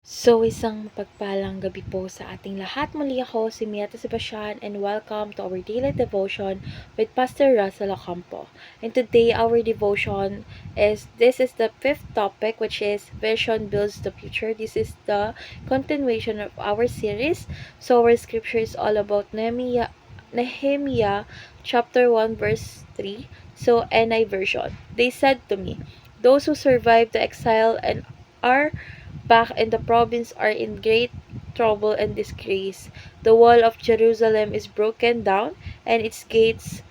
So, isang mapagpalang gabi po sa ating lahat. Muli ako si Miata Sebastian and welcome to our daily devotion with Pastor Russell Ocampo. And today our devotion this is the fifth topic, which is Vision Builds the Future. This is the continuation of our series. So our scripture is all about Nehemiah chapter 1 verse 3. So NI version. They said to me, those who survived the exile and are back in the province are in great trouble and disgrace. The wall of Jerusalem is broken down, and its gates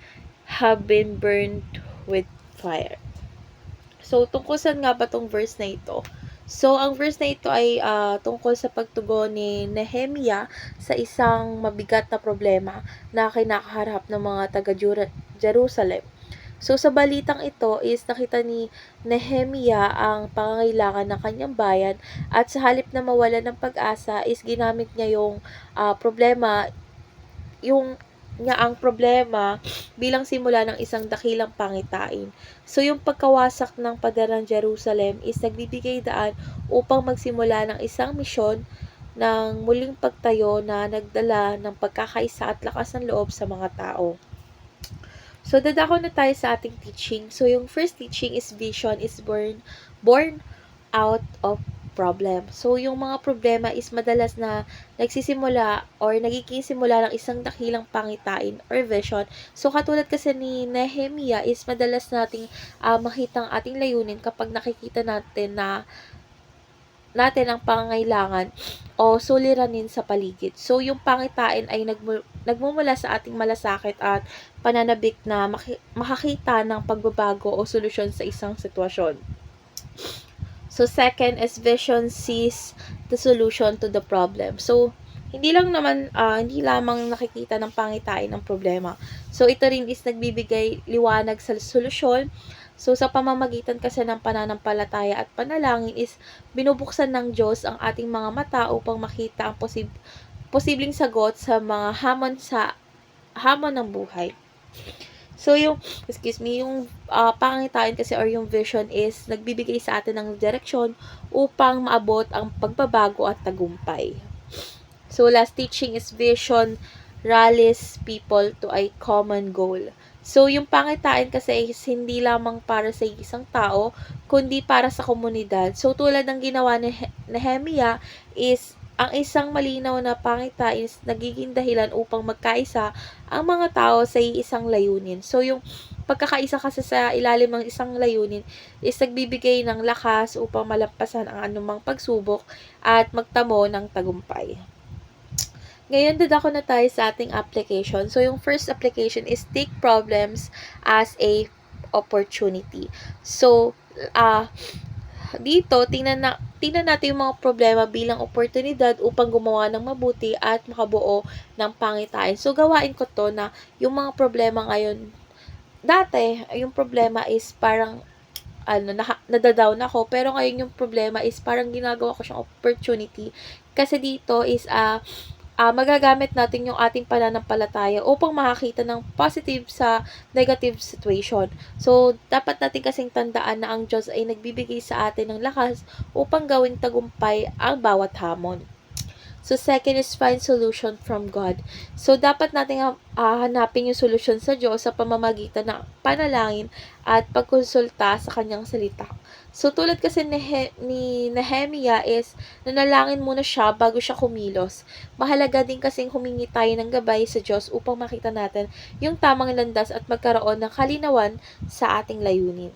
have been burned with fire. So, tungkol saan nga ba tong verse na ito? So, ang verse na ito ay tungkol sa pagtugon ni Nehemiah sa isang mabigat na problema na kinakaharap ng mga taga-Jerusalem. So, sa balitang ito is nakita ni Nehemiah ang pangangailangan ng kanyang bayan at sa halip na mawala ng pag-asa is ginamit niya yung problema, ang problema bilang simula ng isang dakilang pangitain. So, yung pagkawasak ng pader ng Jerusalem is nagbibigay daan upang magsimula ng isang misyon ng muling pagtayo na nagdala ng pagkakaisa at lakas ng loob sa mga tao. So, dadako na tayo sa ating teaching. So, yung first teaching is vision is born out of problem. So, yung mga problema is madalas na nagsisimula or nagiging simula ng isang dakilang pangitain or vision. So, katulad kasi ni Nehemiah is madalas nating makita ang ating layunin kapag nakikita natin ang pangangailangan o suliranin sa paligid. So, yung pangitain ay nagmumula sa ating malasakit at pananabik na makakita ng pagbabago o solusyon sa isang sitwasyon. So, second is vision sees the solution to the problem. So, hindi lamang nakikita ng pangitain ang problema. So, ito rin is nagbibigay liwanag sa solusyon. So, sa pamamagitan kasi ng pananampalataya at panalangin is binubuksan ng Diyos ang ating mga mata upang makita ang posibleng sagot sa mga hamon ng buhay. So, yung pangitain kasi or yung vision is nagbibigay sa atin ng direksyon upang maabot ang pagbabago at tagumpay. So, last teaching is vision rallies people to a common goal. So, yung pangitain kasi is hindi lamang para sa isang tao, kundi para sa komunidad. So, tulad ng ginawa ni Nehemiah is ang isang malinaw na pangitain is nagiging dahilan upang magkaisa ang mga tao sa isang layunin. So, yung pagkakaisa kasi sa ilalim ng isang layunin is nagbibigay ng lakas upang malampasan ang anumang pagsubok at magtamo ng tagumpay. Ngayon, dadako na tayo sa ating application. So, yung first application is take problems as a opportunity. So, dito, tingnan natin yung mga problema bilang oportunidad upang gumawa ng mabuti at makabuo ng pangitain. So, gawain ko to na yung mga problema ngayon, dati, yung problema is parang, nadadown ako, pero ngayon yung problema is parang ginagawa ko siyang opportunity. Kasi dito is, magagamit natin yung ating pananampalataya upang makakita ng positive sa negative situation. So, dapat natin kasing tandaan na ang Diyos ay nagbibigay sa atin ng lakas upang gawing tagumpay ang bawat hamon. So, second is find solution from God. So, dapat natin hanapin yung solusyon sa Diyos sa pamamagitan ng panalangin at pagkonsulta sa kanyang salita. So, tulad kasi ni Nehemiah is nanalangin muna siya bago siya kumilos. Mahalaga din kasing humingi tayo ng gabay sa Diyos upang makita natin yung tamang landas at magkaroon ng kalinawan sa ating layunin.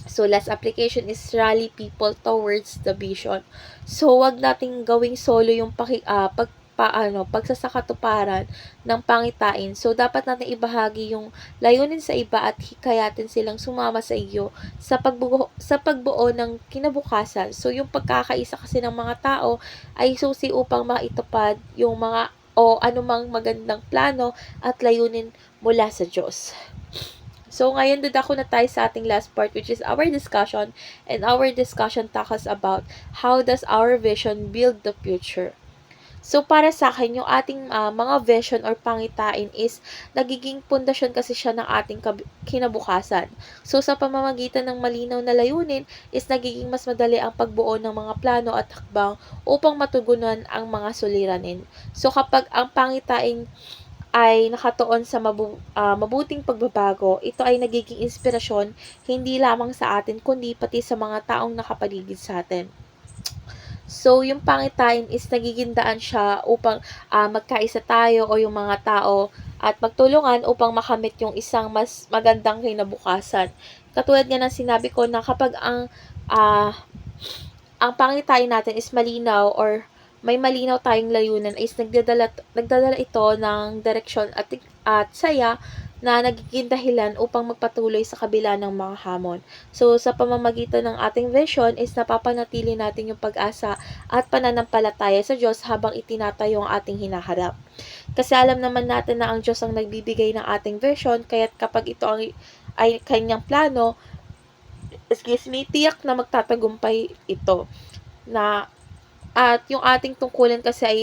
So, last application is rally people towards the vision. So, wag nating gawing solo yung pagsasakatuparan ng pangitain. So, dapat natin ibahagi yung layunin sa iba at hikayatin silang sumama sa iyo sa pagbuo ng kinabukasan. So, yung pagkakaisa kasi ng mga tao ay susi upang maitupad yung mga o anumang magandang plano at layunin mula sa Diyos. So, ngayon dadako na tayo sa ating last part, which is our discussion. And our discussion tackles about how does our vision build the future. So, para sa akin yung ating, mga vision or pangitain is nagiging pundasyon kasi siya ng ating kinabukasan. So, sa pamamagitan ng malinaw na layunin is nagiging mas madali ang pagbuo ng mga plano at hakbang upang matugunan ang mga suliranin. So, kapag ang pangitain ay nakatuon sa mabuting pagbabago, ito ay nagiging inspirasyon hindi lamang sa atin kundi pati sa mga taong nakapaligid sa atin. So, yung pangitain is nagiging daan siya upang magkaisa tayo o yung mga tao at magtulungan upang makamit yung isang mas magandang kinabukasan. Katulad nga ng sinabi ko na kapag ang pangitain natin is malinaw or may malinaw tayong layunan is nagdadala ito ng direksyon at saya na nagiging dahilan upang magpatuloy sa kabila ng mga hamon. So, sa pamamagitan ng ating vision is napapanatili natin yung pag-asa at pananampalataya sa Diyos habang itinatayo ang ating hinaharap. Kasi alam naman natin na ang Diyos ang nagbibigay ng ating vision, kaya't kapag ito ay kanyang plano, tiyak na magtatagumpay ito. At yung ating tungkulin kasi ay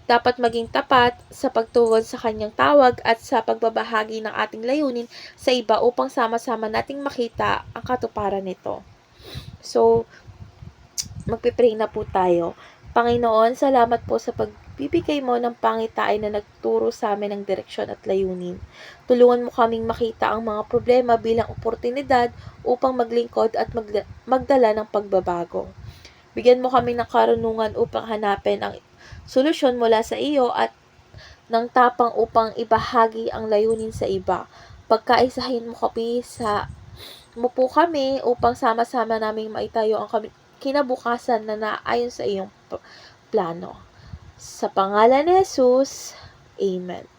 dapat maging tapat sa pagtugon sa kanyang tawag at sa pagbabahagi ng ating layunin sa iba upang sama-sama nating makita ang katuparan nito. So, magpipray na po tayo. Panginoon, salamat po sa pagbibigay mo ng pangitain na nagturo sa amin ng direksyon at layunin. Tulungan mo kaming makita ang mga problema bilang oportunidad upang maglingkod at magdala ng pagbabago. Bigyan mo kami ng karunungan upang hanapin ang solusyon mula sa iyo at ng tapang upang ibahagi ang layunin sa iba. Pagkaisahin mo po kami upang sama-sama naming maitayo ang kinabukasan na naayon sa iyong plano. Sa pangalan ni Jesus, Amen.